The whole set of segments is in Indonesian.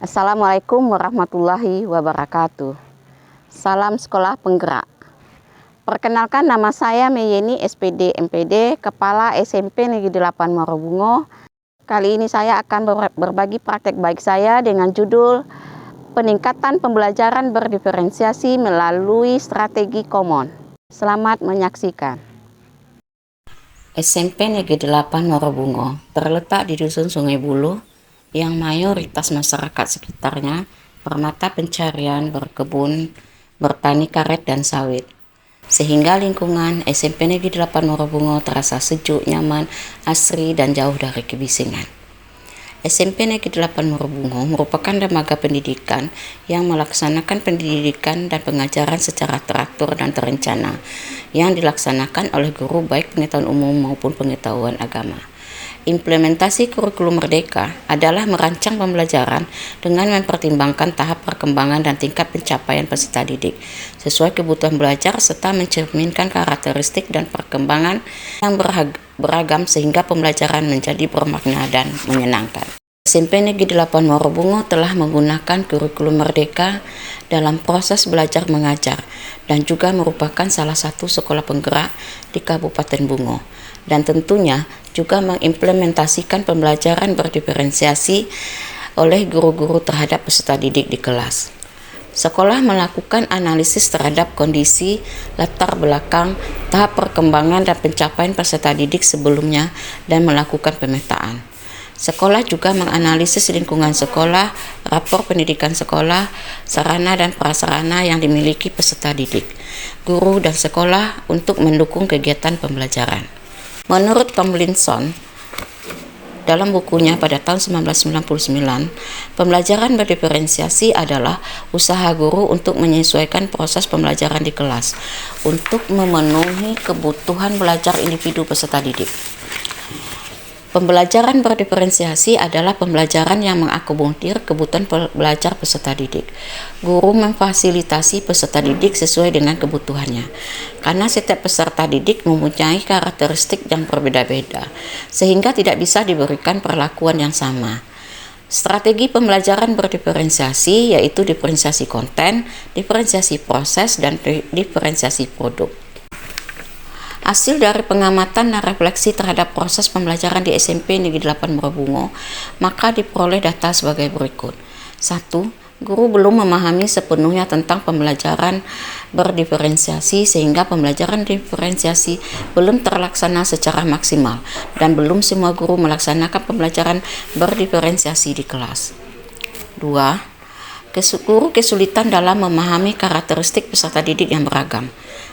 Assalamualaikum warahmatullahi wabarakatuh. Salam sekolah penggerak. Perkenalkan, nama saya Meyeni SPD MPD, Kepala SMP Negeri 8 Morobungo. Kali ini saya akan berbagi praktek baik saya dengan judul Peningkatan Pembelajaran Berdiferensiasi Melalui Strategi Common. Selamat menyaksikan. SMP Negeri 8 Morobungo terletak di Dusun Sungai Bulu yang mayoritas masyarakat sekitarnya bermata pencarian berkebun, bertani karet dan sawit. Sehingga lingkungan SMP Negeri 8 Morobungo terasa sejuk, nyaman, asri, dan jauh dari kebisingan. SMP Negeri 8 Morobungo merupakan lembaga pendidikan yang melaksanakan pendidikan dan pengajaran secara teratur dan terencana yang dilaksanakan oleh guru baik pengetahuan umum maupun pengetahuan agama. Implementasi kurikulum Merdeka adalah merancang pembelajaran dengan mempertimbangkan tahap perkembangan dan tingkat pencapaian peserta didik sesuai kebutuhan belajar serta mencerminkan karakteristik dan perkembangan yang beragam sehingga pembelajaran menjadi bermakna dan menyenangkan. SMP Negeri 8 Morobungo telah menggunakan kurikulum Merdeka dalam proses belajar mengajar dan juga merupakan salah satu sekolah penggerak di Kabupaten Bungo, dan tentunya juga mengimplementasikan pembelajaran berdiferensiasi oleh guru-guru terhadap peserta didik di kelas. Sekolah melakukan analisis terhadap kondisi, latar belakang, tahap perkembangan dan pencapaian peserta didik sebelumnya dan melakukan pemetaan. Sekolah juga menganalisis lingkungan sekolah, rapor pendidikan sekolah, sarana dan prasarana yang dimiliki peserta didik, guru dan sekolah untuk mendukung kegiatan pembelajaran. Menurut Tomlinson, dalam bukunya pada tahun 1999, pembelajaran berdiferensiasi adalah usaha guru untuk menyesuaikan proses pembelajaran di kelas untuk memenuhi kebutuhan belajar individu peserta didik. Pembelajaran berdiferensiasi adalah pembelajaran yang mengakomodir kebutuhan belajar peserta didik. Guru memfasilitasi peserta didik sesuai dengan kebutuhannya, karena setiap peserta didik mempunyai karakteristik yang berbeda-beda, sehingga tidak bisa diberikan perlakuan yang sama. Strategi pembelajaran berdiferensiasi yaitu diferensiasi konten, diferensiasi proses, dan diferensiasi produk. Hasil dari pengamatan dan refleksi terhadap proses pembelajaran di SMP Negeri 8 Morobungo, maka diperoleh data sebagai berikut. 1. Guru belum memahami sepenuhnya tentang pembelajaran berdiferensiasi sehingga pembelajaran diferensiasi belum terlaksana secara maksimal dan belum semua guru melaksanakan pembelajaran berdiferensiasi di kelas. 2. Guru kesulitan dalam memahami karakteristik peserta didik yang beragam.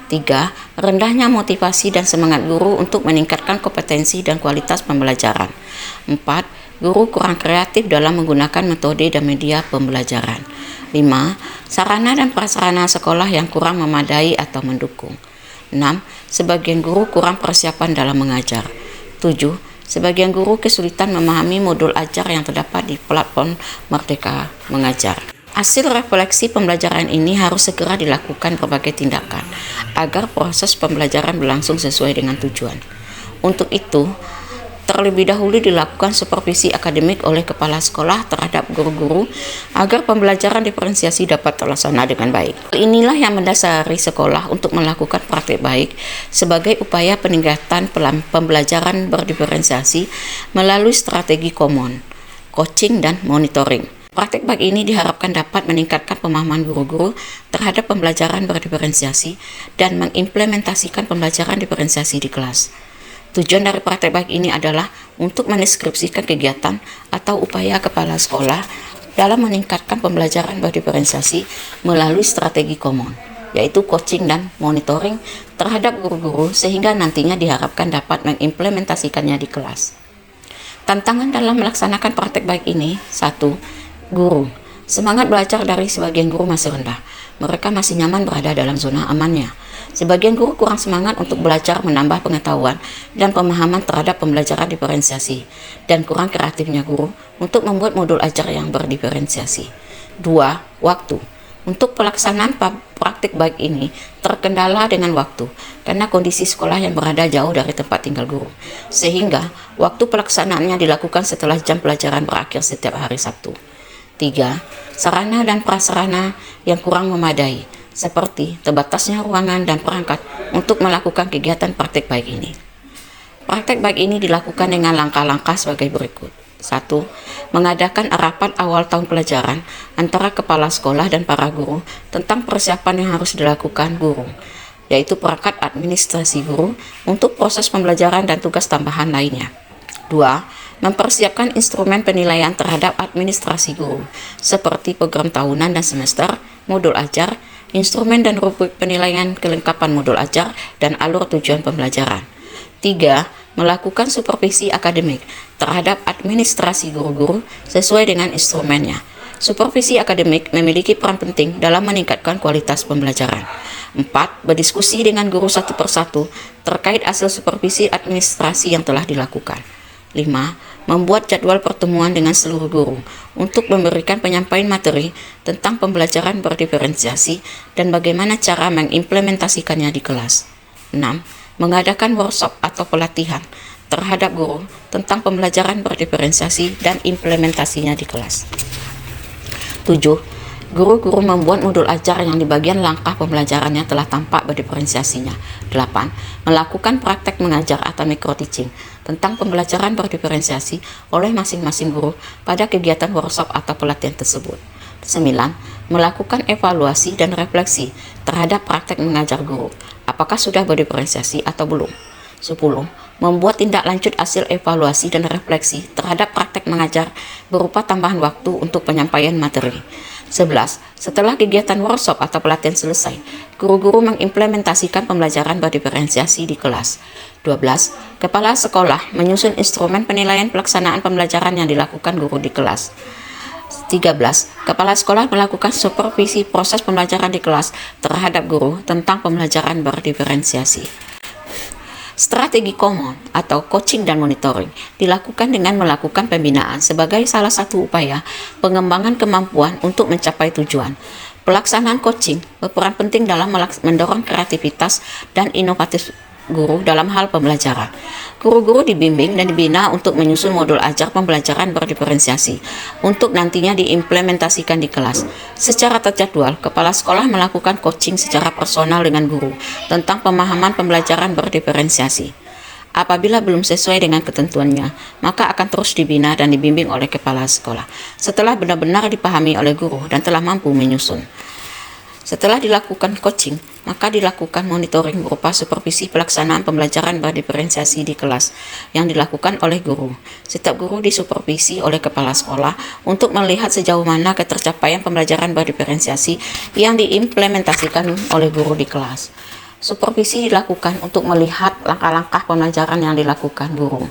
3. Rendahnya motivasi dan semangat guru untuk meningkatkan kompetensi dan kualitas pembelajaran. 4. Guru kurang kreatif dalam menggunakan metode dan media pembelajaran. 5. Sarana dan prasarana sekolah yang kurang memadai atau mendukung. 6. Sebagian guru kurang persiapan dalam mengajar. 7. Sebagian guru kesulitan memahami modul ajar yang terdapat di platform Merdeka Mengajar. Hasil refleksi pembelajaran ini harus segera dilakukan berbagai tindakan agar proses pembelajaran berlangsung sesuai dengan tujuan. Untuk itu, terlebih dahulu dilakukan supervisi akademik oleh kepala sekolah terhadap guru-guru agar pembelajaran diferensiasi dapat terlaksana dengan baik. Inilah yang mendasari sekolah untuk melakukan praktik baik sebagai upaya peningkatan pembelajaran berdiferensiasi melalui strategi common, coaching, dan monitoring. Praktik baik ini diharapkan dapat meningkatkan pemahaman guru-guru terhadap pembelajaran berdiferensiasi dan mengimplementasikan pembelajaran diferensiasi di kelas. Tujuan dari praktik baik ini adalah untuk mendeskripsikan kegiatan atau upaya kepala sekolah dalam meningkatkan pembelajaran berdiferensiasi melalui strategi common, yaitu coaching dan monitoring terhadap guru-guru sehingga nantinya diharapkan dapat mengimplementasikannya di kelas. Tantangan dalam melaksanakan praktik baik ini: 1. Guru. Semangat belajar dari sebagian guru masih rendah. Mereka masih nyaman berada dalam zona amannya. Sebagian guru kurang semangat untuk belajar menambah pengetahuan dan pemahaman terhadap pembelajaran diferensiasi, dan kurang kreatifnya guru untuk membuat modul ajar yang berdiferensiasi. 2. Waktu. Untuk pelaksanaan praktik baik ini terkendala dengan waktu karena kondisi sekolah yang berada jauh dari tempat tinggal guru, sehingga waktu pelaksanaannya dilakukan setelah jam pelajaran berakhir setiap hari Sabtu. 3. Sarana dan prasarana yang kurang memadai, seperti terbatasnya ruangan dan perangkat untuk melakukan kegiatan praktek baik ini. Praktek baik ini dilakukan dengan langkah-langkah sebagai berikut. 1. Mengadakan rapat awal tahun pelajaran antara kepala sekolah dan para guru tentang persiapan yang harus dilakukan guru, yaitu perangkat administrasi guru untuk proses pembelajaran dan tugas tambahan lainnya. 2. Mempersiapkan instrumen penilaian terhadap administrasi guru, seperti program tahunan dan semester, modul ajar, instrumen dan rubrik penilaian kelengkapan modul ajar, dan alur tujuan pembelajaran. 3. Melakukan supervisi akademik terhadap administrasi guru-guru sesuai dengan instrumennya. Supervisi akademik memiliki peran penting dalam meningkatkan kualitas pembelajaran. 4. Berdiskusi dengan guru satu persatu terkait hasil supervisi administrasi yang telah dilakukan. 5. Membuat jadwal pertemuan dengan seluruh guru untuk memberikan penyampaian materi tentang pembelajaran berdiferensiasi dan bagaimana cara mengimplementasikannya di kelas. 6. Mengadakan workshop atau pelatihan terhadap guru tentang pembelajaran berdiferensiasi dan implementasinya di kelas. 7. Guru-guru membuat modul ajar yang di bagian langkah pembelajarannya telah tampak berdiferensiasinya. 8. Melakukan praktek mengajar atau micro-teaching tentang pembelajaran berdiferensiasi oleh masing-masing guru pada kegiatan workshop atau pelatihan tersebut. 9. Melakukan evaluasi dan refleksi terhadap praktek mengajar guru, apakah sudah berdiferensiasi atau belum. 10. Membuat tindak lanjut hasil evaluasi dan refleksi terhadap praktek mengajar berupa tambahan waktu untuk penyampaian materi. 11. Setelah kegiatan workshop atau pelatihan selesai, guru-guru mengimplementasikan pembelajaran berdiferensiasi di kelas. 12. Kepala sekolah menyusun instrumen penilaian pelaksanaan pembelajaran yang dilakukan guru di kelas. 13. Kepala sekolah melakukan supervisi proses pembelajaran di kelas terhadap guru tentang pembelajaran berdiferensiasi. Strategi common atau coaching dan monitoring dilakukan dengan melakukan pembinaan sebagai salah satu upaya pengembangan kemampuan untuk mencapai tujuan. Pelaksanaan coaching berperan penting dalam mendorong kreativitas dan inovatif guru dalam hal pembelajaran. Guru-guru dibimbing dan dibina untuk menyusun modul ajar pembelajaran berdiferensiasi untuk nantinya diimplementasikan di kelas. Secara terjadwal, kepala sekolah melakukan coaching secara personal dengan guru tentang pemahaman pembelajaran berdiferensiasi. Apabila belum sesuai dengan ketentuannya, maka akan terus dibina dan dibimbing oleh kepala sekolah setelah benar-benar dipahami oleh guru dan telah mampu menyusun. Setelah dilakukan coaching, maka dilakukan monitoring berupa supervisi pelaksanaan pembelajaran berdiferensiasi di kelas yang dilakukan oleh guru. Setiap guru disupervisi oleh kepala sekolah untuk melihat sejauh mana ketercapaian pembelajaran berdiferensiasi yang diimplementasikan oleh guru di kelas. Supervisi dilakukan untuk melihat langkah-langkah pembelajaran yang dilakukan guru,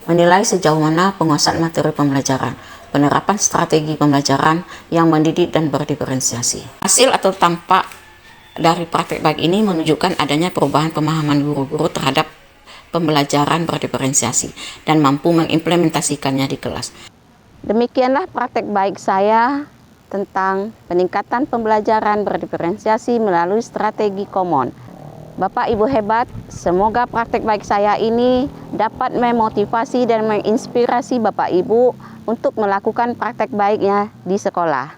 menilai sejauh mana penguasaan materi pembelajaran, penerapan strategi pembelajaran yang mendidik dan berdiferensiasi. Hasil atau tampak dari praktek baik ini menunjukkan adanya perubahan pemahaman guru-guru terhadap pembelajaran berdiferensiasi dan mampu mengimplementasikannya di kelas. Demikianlah praktek baik saya tentang peningkatan pembelajaran berdiferensiasi melalui strategi common. Bapak Ibu hebat, semoga praktek baik saya ini dapat memotivasi dan menginspirasi Bapak Ibu untuk melakukan praktek baiknya di sekolah.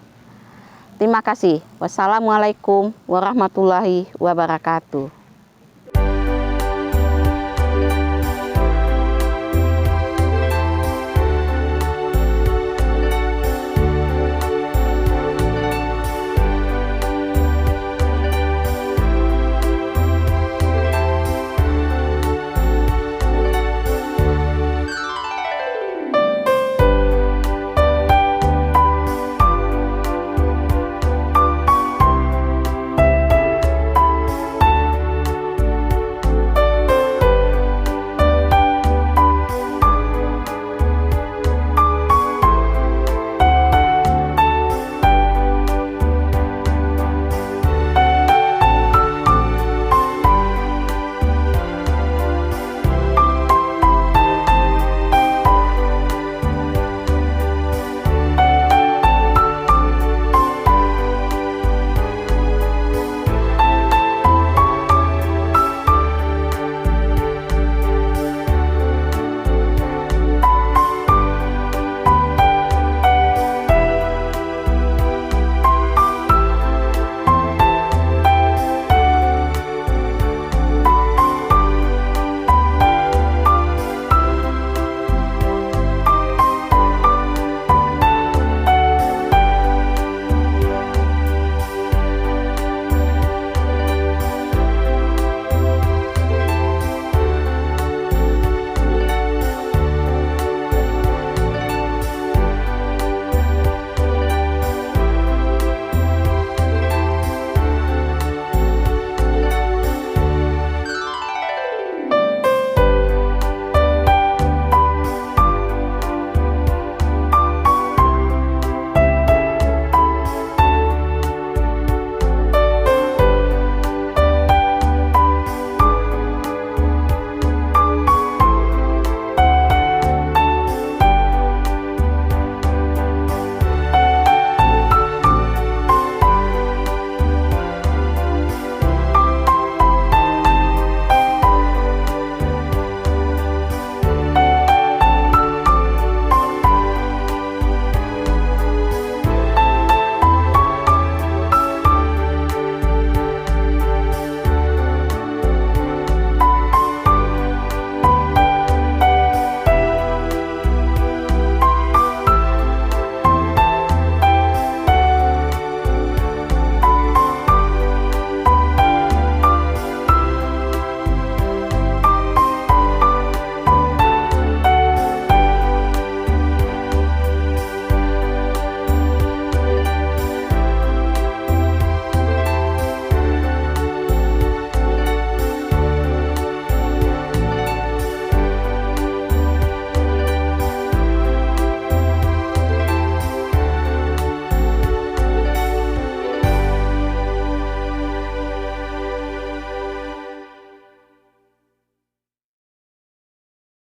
Terima kasih. Wassalamualaikum warahmatullahi wabarakatuh.